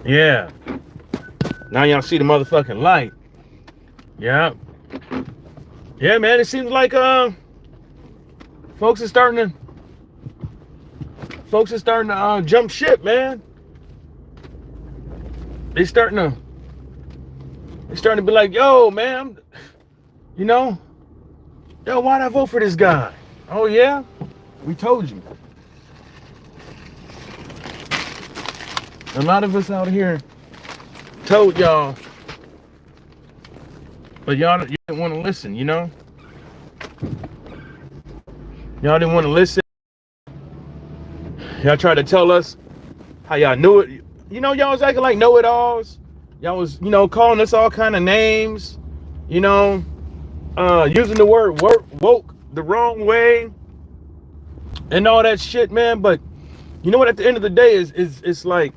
Yeah. Now y'all see the motherfucking light. Yeah. Yeah, man. It seems like folks are starting to jump ship, man. They starting to be like, yo, man, you know, yo, why'd I vote for this guy? Oh yeah? We told you. A lot of us out here told y'all, but you didn't want to listen, you know? Y'all didn't want to listen. Y'all tried to tell us how y'all knew it. You know, y'all was acting like know-it-alls. Y'all was, you know, calling us all kind of names, you know, using the word woke the wrong way and all that shit, man. But you know what, at the end of the day is it's like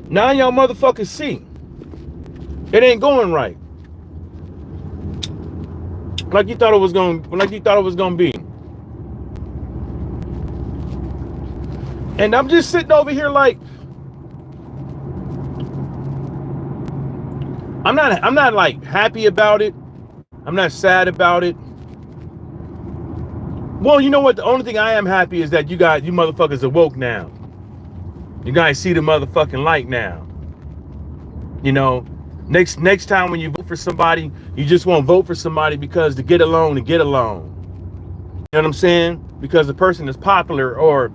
now y'all motherfuckers see it ain't going right. Like you thought it was gonna be. And I'm just sitting over here like, I'm not like happy about it. I'm not sad about it. Well, you know what? The only thing I am happy is that you motherfuckers are woke now. You guys see the motherfucking light now. You know, next time when you vote for somebody, you just won't vote for somebody because to get along. You know what I'm saying? Because the person is popular, or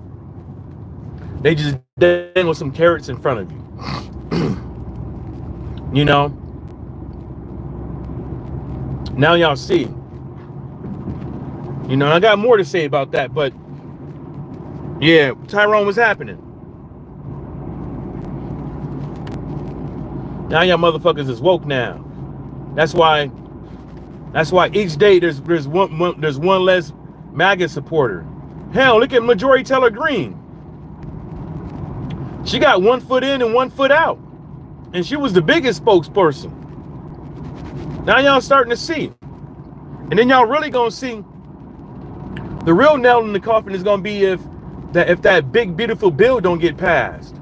they just dangle some carrots in front of you. You know? Now y'all see. You know, I got more to say about that, but yeah, Tyrone was happening. Now y'all motherfuckers is woke now. That's why each day there's one less MAGA supporter. Hell, look at Majority Taylor Greene. She got 1 foot in and 1 foot out. And she was the biggest spokesperson. Now y'all starting to see. And then y'all really gonna see the real nail in the coffin is gonna be if that big beautiful bill don't get passed.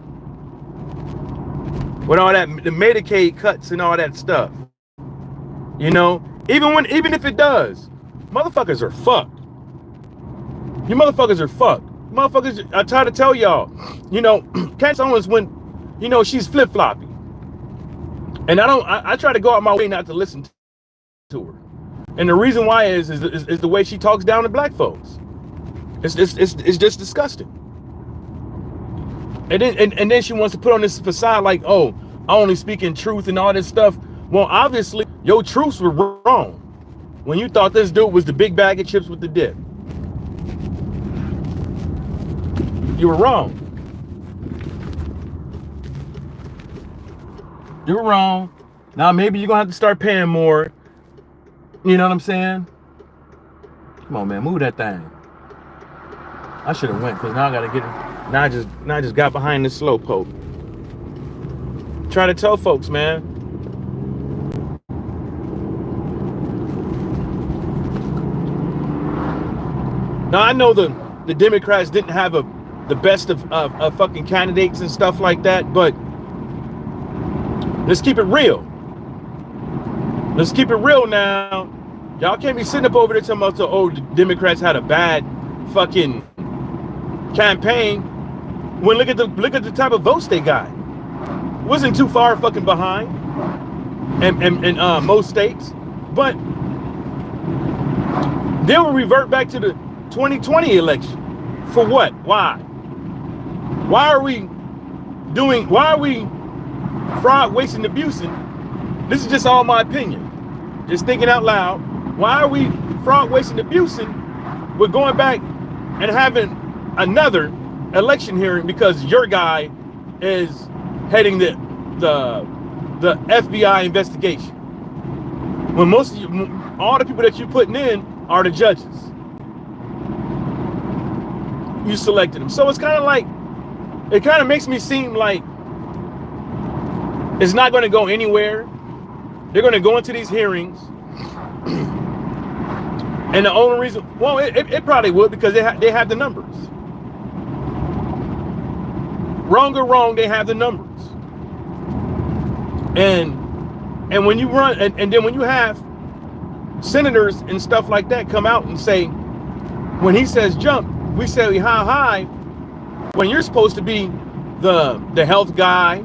With all that, the Medicaid cuts and all that stuff. You know, even if it does, motherfuckers are fucked. You motherfuckers are fucked. Motherfuckers, I try to tell y'all, you know, Candace Owens went, you know, she's flip-floppy. And I try to go out my way not to listen to her. And the reason why is the way she talks down to black folks. It's just disgusting. And then she wants to put on this facade like, oh, I only speak in truth and all this stuff. Well, obviously, your truths were wrong when you thought this dude was the big bag of chips with the dip. You were wrong. You were wrong. Now maybe you're gonna have to start paying more. You know what I'm saying? Come on, man, move that thing. I should have went, because now I gotta get it. Now I just got behind this slow poke. Try to tell folks, man. Now I know the Democrats didn't have the best of fucking candidates and stuff like that, but let's keep it real. Let's keep it real now. Y'all can't be sitting up over there talking about, oh, the Democrats had a bad fucking campaign. When look at the type of votes they got. Wasn't too far fucking behind in most states, but then we'll revert back to the 2020 election. For what? Why? Why are we fraud, wasting, abusing? This is just all my opinion. Just thinking out loud. Why are we fraud, wasting, abusing? We're going back and having another election hearing because your guy is heading the FBI investigation. When most of you, all the people that you're putting in are the judges. You selected them. So it's kind of like, it kind of makes me seem like it's not going to go anywhere. They're going to go into these hearings. And the only reason, well, it probably would, because they have the numbers. Wrong or wrong, they have the numbers. And when you run, and then when you have senators and stuff like that come out and say, when he says jump, we say how high, when you're supposed to be the health guy,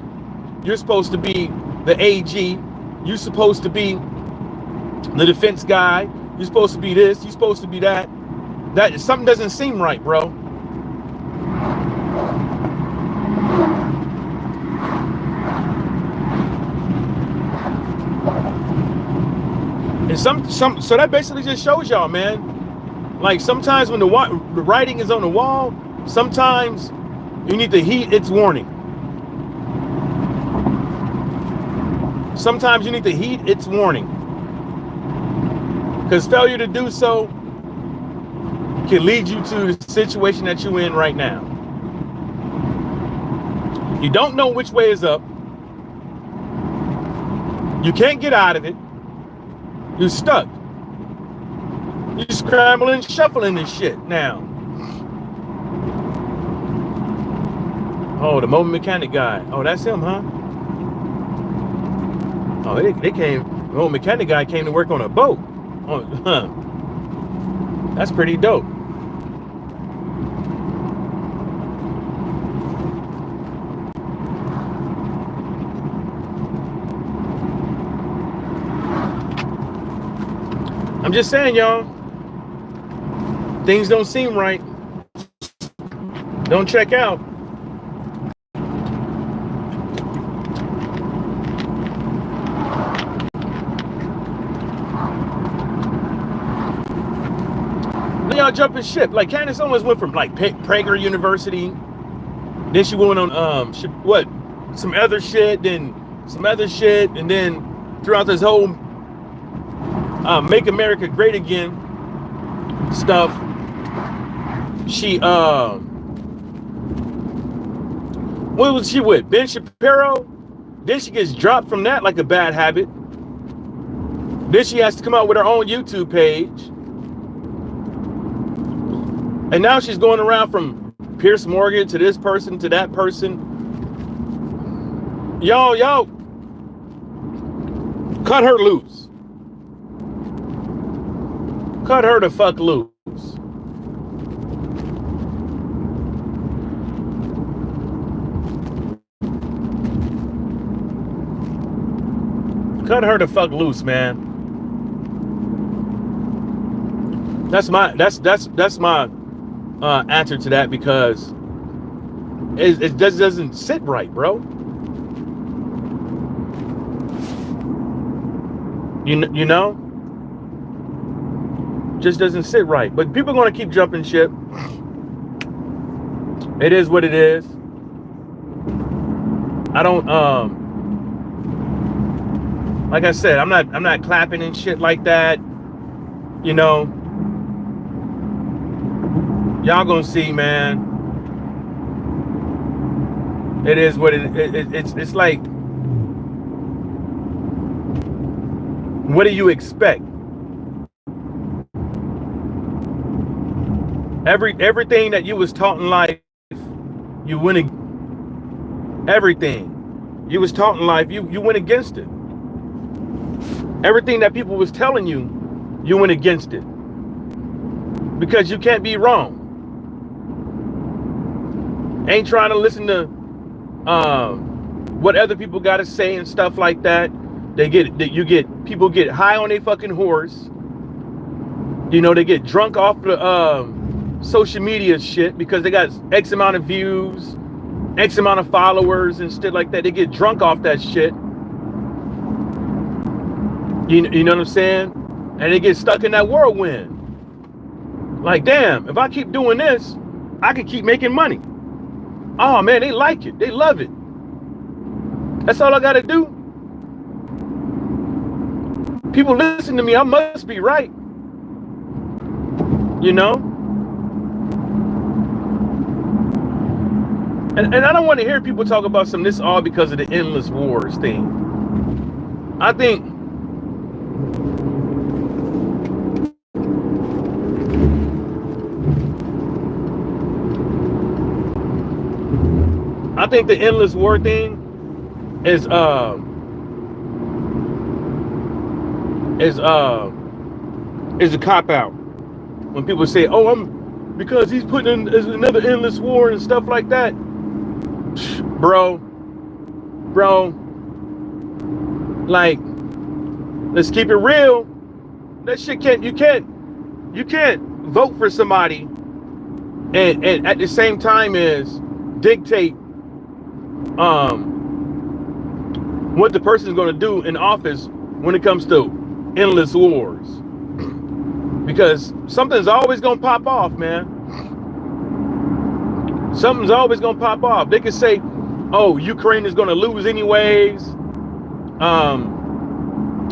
you're supposed to be the AG, you're supposed to be the defense guy, you're supposed to be this, you're supposed to be that. That something doesn't seem right, bro. And so that basically just shows y'all, man. Like sometimes when the writing is on the wall, sometimes you need to heed its warning. Sometimes you need to heed its warning. Because failure to do so can lead you to the situation that you're in right now. You don't know which way is up. You can't get out of it. You're stuck. You're scrambling, shuffling this shit now. Oh, the mobile mechanic guy. Oh, that's him, huh? Oh, they came. The mobile mechanic guy came to work on a boat. Oh, huh. That's pretty dope. I'm just saying, y'all, things don't seem right. Don't check out. Y'all jumping ship. Like Candace Owens went from like Prager University, then she went on some other shit, then some other shit, and then throughout this whole Make America Great Again stuff, she what was she with? Ben Shapiro? Then she gets dropped from that like a bad habit. Then she has to come out with her own YouTube page. And now she's going around from Pierce Morgan to this person to that person. Yo, cut her loose. Cut her the fuck loose. Cut her the fuck loose, man. That's my answer to that, because it just doesn't sit right, bro. You know, just doesn't sit right. But people are going to keep jumping ship. It is what it is. I don't like I said, I'm not clapping and shit like that. You know, y'all gonna see, man. It is what it's like. What do you expect? Everything that you was taught in life, you went everything you was taught in life, you went against it. Everything that people was telling you, you went against it. Because you can't be wrong. Ain't trying to listen to what other people got to say and stuff like that. People get high on their fucking horse. You know, they get drunk off the social media shit because they got X amount of views, X amount of followers and shit like that. They get drunk off that shit. You know what I'm saying? And they get stuck in that whirlwind. Like, damn, if I keep doing this, I can keep making money. Oh man, they like it. They love it. That's all I gotta do. People listen to me, I must be right. You know? And I don't want to hear people talk about this all because of the endless wars thing. I think I think the endless war thing is a cop out. When people say, "Oh, because he's putting in another endless war and stuff like that," bro, like, let's keep it real. That shit you can't vote for somebody and at the same time as dictate what the person is going to do in office when it comes to endless wars, because something's always going to pop off, man. Something's always going to pop off. They could say, "Oh, Ukraine is going to lose anyways.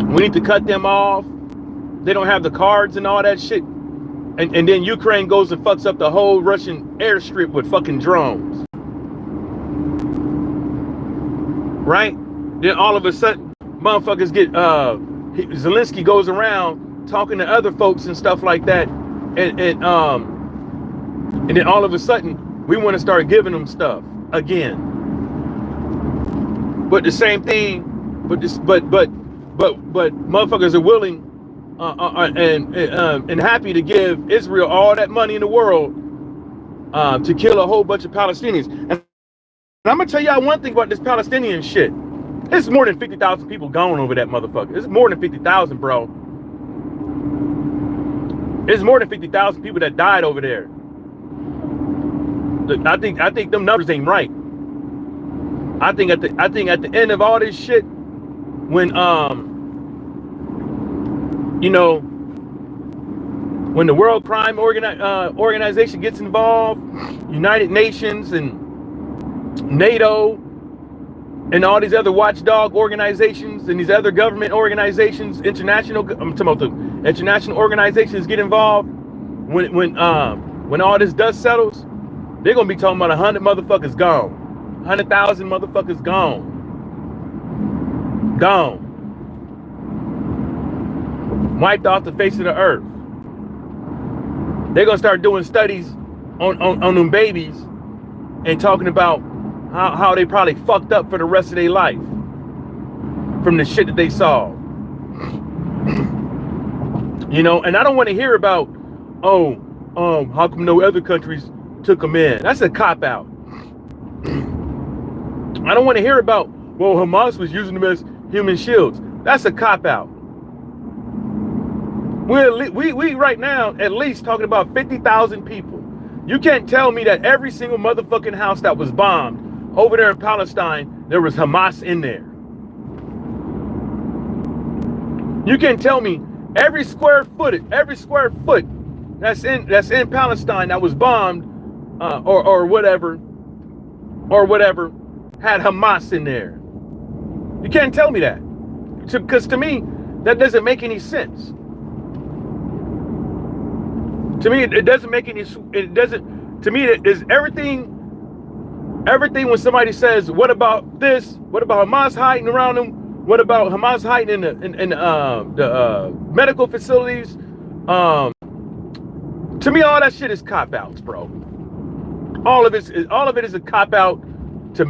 We need to cut them off. They don't have the cards and all that shit." And then Ukraine goes and fucks up the whole Russian airstrip with fucking drones. Right? Then all of a sudden, motherfuckers get, Zelensky goes around talking to other folks and stuff like that. And then all of a sudden, we want to start giving them stuff again. But the same thing, but motherfuckers are willing and happy to give Israel all that money in the world to kill a whole bunch of Palestinians. And I'm gonna tell y'all one thing about this Palestinian shit. It's more than 50,000 people gone over that motherfucker. It's more than 50,000, bro. It's more than 50,000 people that died over there. I think them numbers ain't right. I think at the end of all this shit, when you know, when the World Crime Organization gets involved, United Nations and NATO and all these other watchdog organizations and these other government organizations, I'm talking about the international organizations get involved. When all this dust settles, they're gonna be talking about 100 motherfuckers gone, 100,000 motherfuckers gone. Wiped off the face of the earth. They're gonna start doing studies on them babies and talking about how they probably fucked up for the rest of their life from the shit that they saw. You know, and I don't want to hear about, how come no other countries took them in? That's a cop out. I don't want to hear about, well, Hamas was using them as human shields. That's a cop out. We right now at least talking about 50,000 people. You can't tell me that every single motherfucking house that was bombed over there in Palestine, there was Hamas in there. You can't tell me every square foot that's in Palestine that was bombed or whatever had Hamas in there. You can't tell me that, because to me that doesn't make any sense. To me, it doesn't make any. It doesn't. To me, it is everything. Everything when somebody says, "What about this? What about Hamas hiding around them? What about Hamas hiding in the medical facilities?" To me, all that shit is cop outs, bro. All of it is a cop out to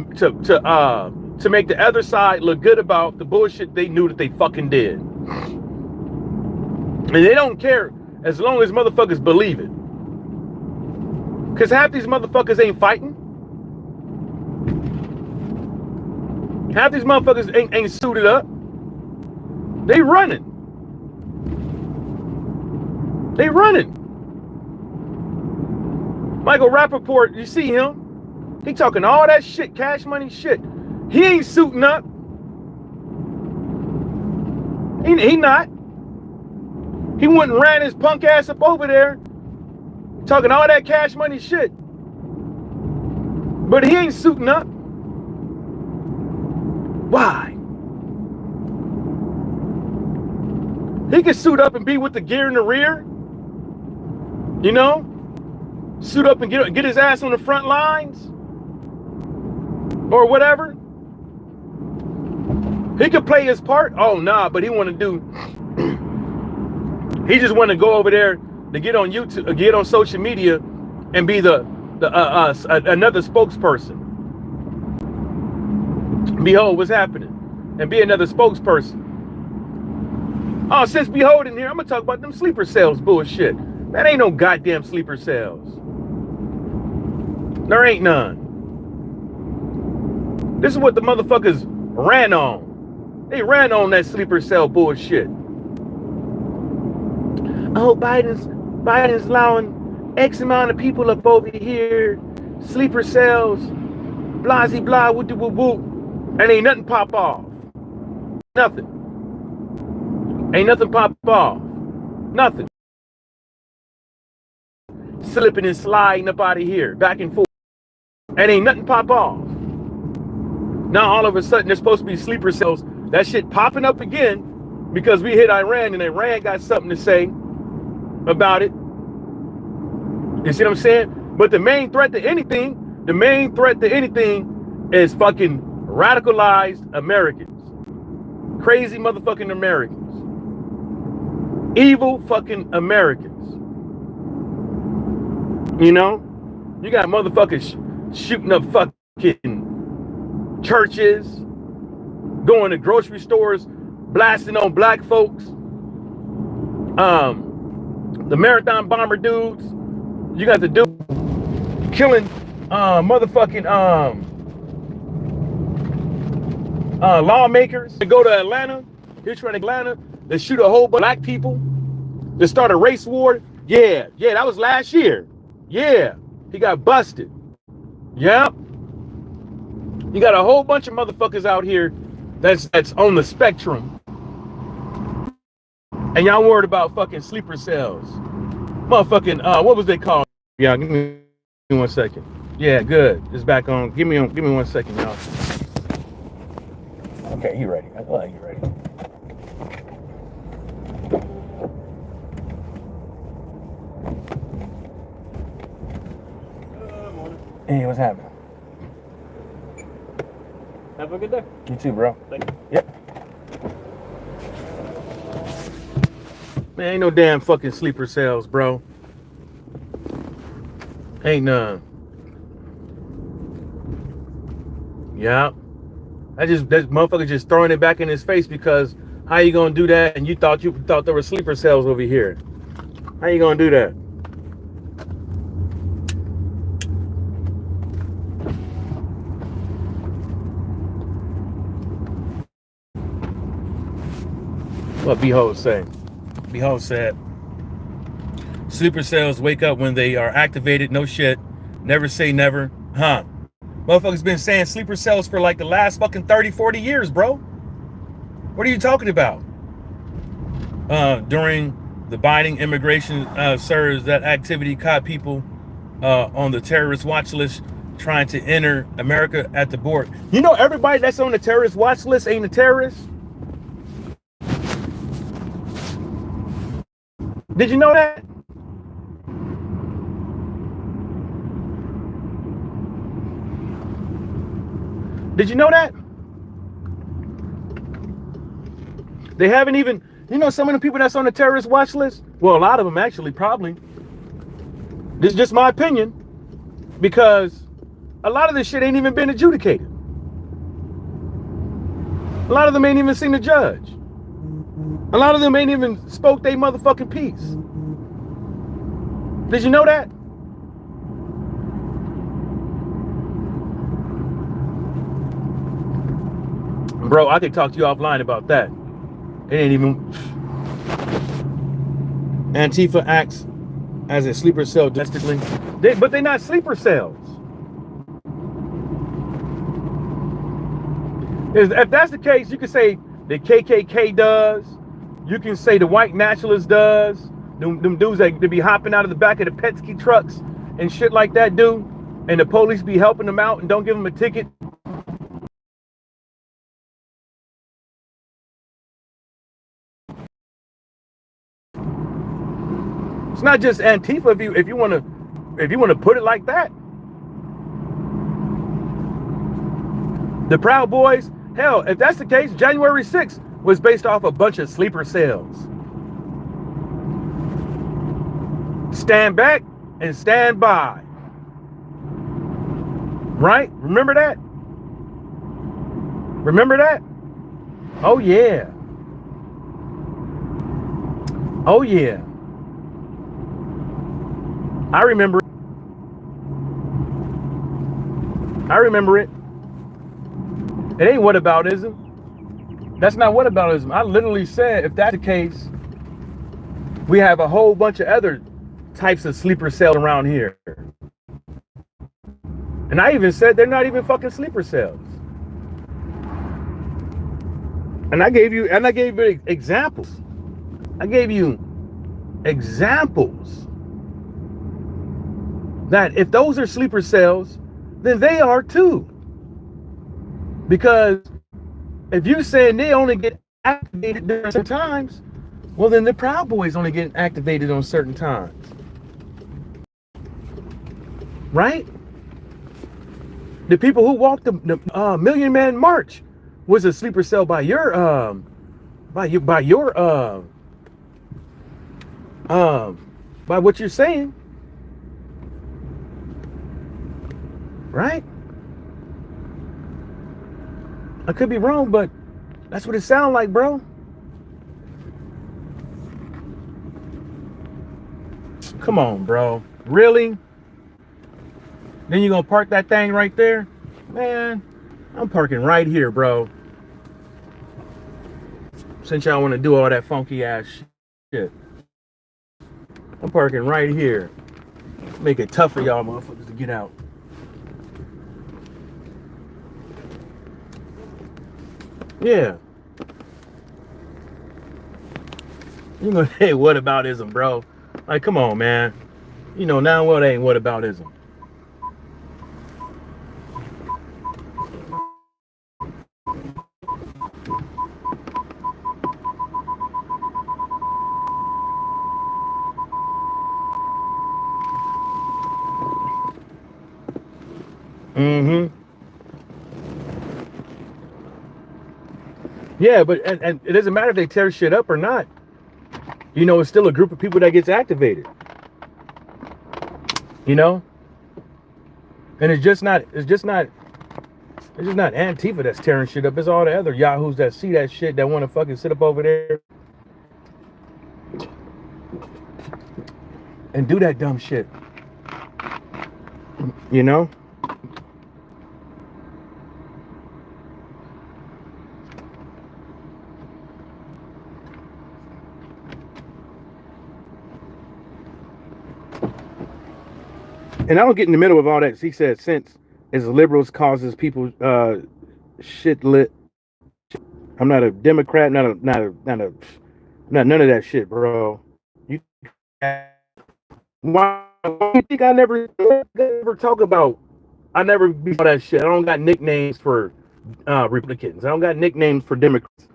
make the other side look good about the bullshit they knew that they fucking did, and they don't care. As long as motherfuckers believe it. Because half these motherfuckers ain't fighting. Half these motherfuckers ain't suited up. They running. Michael Rappaport, you see him? He talking all that shit, cash money shit. He ain't suiting up. He not. He wouldn't ran his punk ass up over there talking all that cash money shit. But he ain't suiting up. Why? He can suit up and be with the gear in the rear. You know? Suit up and get his ass on the front lines. Or whatever. He could play his part. Oh, nah, but he want to do... He just want to go over there to get on YouTube, get on social media, and be the another spokesperson. Behold what's happening. And be another spokesperson. Oh, since Behold in here, I'm gonna talk about them sleeper cells bullshit. That ain't no goddamn sleeper cells. There ain't none. This is what the motherfuckers ran on. They ran on that sleeper cell bullshit. Oh, Biden's allowing X amount of people up over here, sleeper cells, blasey blah, woo woo woo, and ain't nothing pop off. Nothing. Ain't nothing pop off. Nothing. Slipping and sliding up out of here, back and forth, and ain't nothing pop off. Now all of a sudden there's supposed to be sleeper cells. That shit popping up again because we hit Iran and Iran got something to say about it. You see what I'm saying? But the main threat to anything is fucking radicalized Americans. Crazy motherfucking Americans. Evil fucking Americans. You know? You got motherfuckers shooting up fucking churches, going to grocery stores, blasting on black folks. The marathon bomber dudes. You got the dude killing motherfucking lawmakers. To go to Atlanta, he's trying to Atlanta, they shoot a whole bunch of black people. They start a race war. Yeah, that was last year. Yeah, he got busted. Yep. You got a whole bunch of motherfuckers out here that's on the spectrum. And y'all worried about fucking sleeper cells. Motherfucking, what was they called? Yeah, give me 1 second. Yeah, good. It's back on. Give me 1 second, y'all. Okay, you ready. I'm glad you ready. Hey, what's happening? Have a good day. You too, bro. Thank you. Yep. Man, ain't no damn fucking sleeper cells, bro. Ain't none. Yeah. That motherfucker just throwing it back in his face because how you gonna do that? And you thought there were sleeper cells over here. How you gonna do that? What Behold say? Behold said, sleeper cells wake up when they are activated. No shit. Never say never. Huh. Motherfuckers been saying sleeper cells for like the last fucking 30, 40 years, bro. What are you talking about? During the Biden immigration surge, that activity caught people on the terrorist watch list trying to enter America at the border. You know everybody that's on the terrorist watch list ain't a terrorist? Did you know that? Did you know that? They haven't even, some of the people that's on the terrorist watch list, well, a lot of them actually, probably. This is just my opinion, because a lot of this shit ain't even been adjudicated. A lot of them ain't even seen the judge. A lot of them ain't even spoke their motherfucking piece. Did you know that? Bro, I could talk to you offline about that. It ain't even. Antifa acts as a sleeper cell domestically. But they're not sleeper cells. If that's the case, you can say the KKK does. You can say the white nationalist does. Them dudes that be hopping out of the back of the Penske trucks and shit like that do. And the police be helping them out and don't give them a ticket. It's not just Antifa if you want to put it like that. The Proud Boys, hell, if that's the case, January 6th was based off a bunch of sleeper cells. Stand back and stand by. Right? Remember that? Remember that? Oh yeah. Oh yeah. I remember it. I remember it. It ain't whataboutism. That's not whataboutism. I literally said, if that's the case, we have a whole bunch of other types of sleeper cells around here. And I even said they're not even fucking sleeper cells. And I gave you examples. I gave you examples that if those are sleeper cells, then they are too. Because if you saying they only get activated during certain times, well then the Proud Boys only getting activated on certain times. Right? The people who walked the Million Man March was a sleeper cell by your by what you're saying. Right? I could be wrong, but that's what it sounds like, bro. Come on, bro. Really? Then you gonna park that thing right there? Man, I'm parking right here, bro. Since y'all want to do all that funky ass shit. I'm parking right here. Make it tough for y'all motherfuckers to get out. Yeah. You gonna say whataboutism, bro? Like, come on, man. You know now what ain't whataboutism. Mm-hmm. Yeah, but and it doesn't matter if they tear shit up or not. You know, it's still a group of people that gets activated. You know? And it's just not Antifa that's tearing shit up. It's all the other yahoos that see that shit that want to fucking sit up over there and do that dumb shit. You know? And I don't get in the middle of all that. He said, since as liberals causes people shit lit. I'm not a Democrat, not none of that shit, bro. You why do you think I never talk about? I never be all that shit. I don't got nicknames for Republicans. I don't got nicknames for Democrats.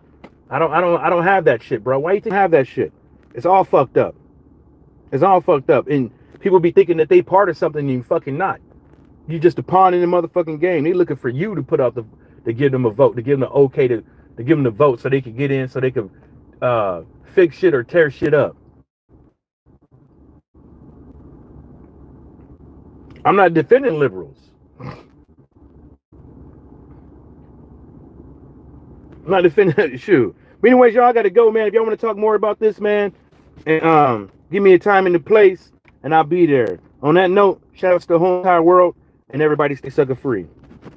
I don't have that shit, bro. Why you think I have that shit? It's all fucked up. It's all fucked up. And people be thinking that they part of something and you fucking not. You just a pawn in the motherfucking game. They looking for you to put out to give them a vote, to give them the okay to give them the vote so they can get in, so they can fix shit or tear shit up. I'm not defending liberals. I'm not defending that shoe. But anyways, y'all gotta go, man. If y'all want to talk more about this, man, and give me a time and a place, and I'll be there. On that note, shout out to the whole entire world, and everybody stay sucker free.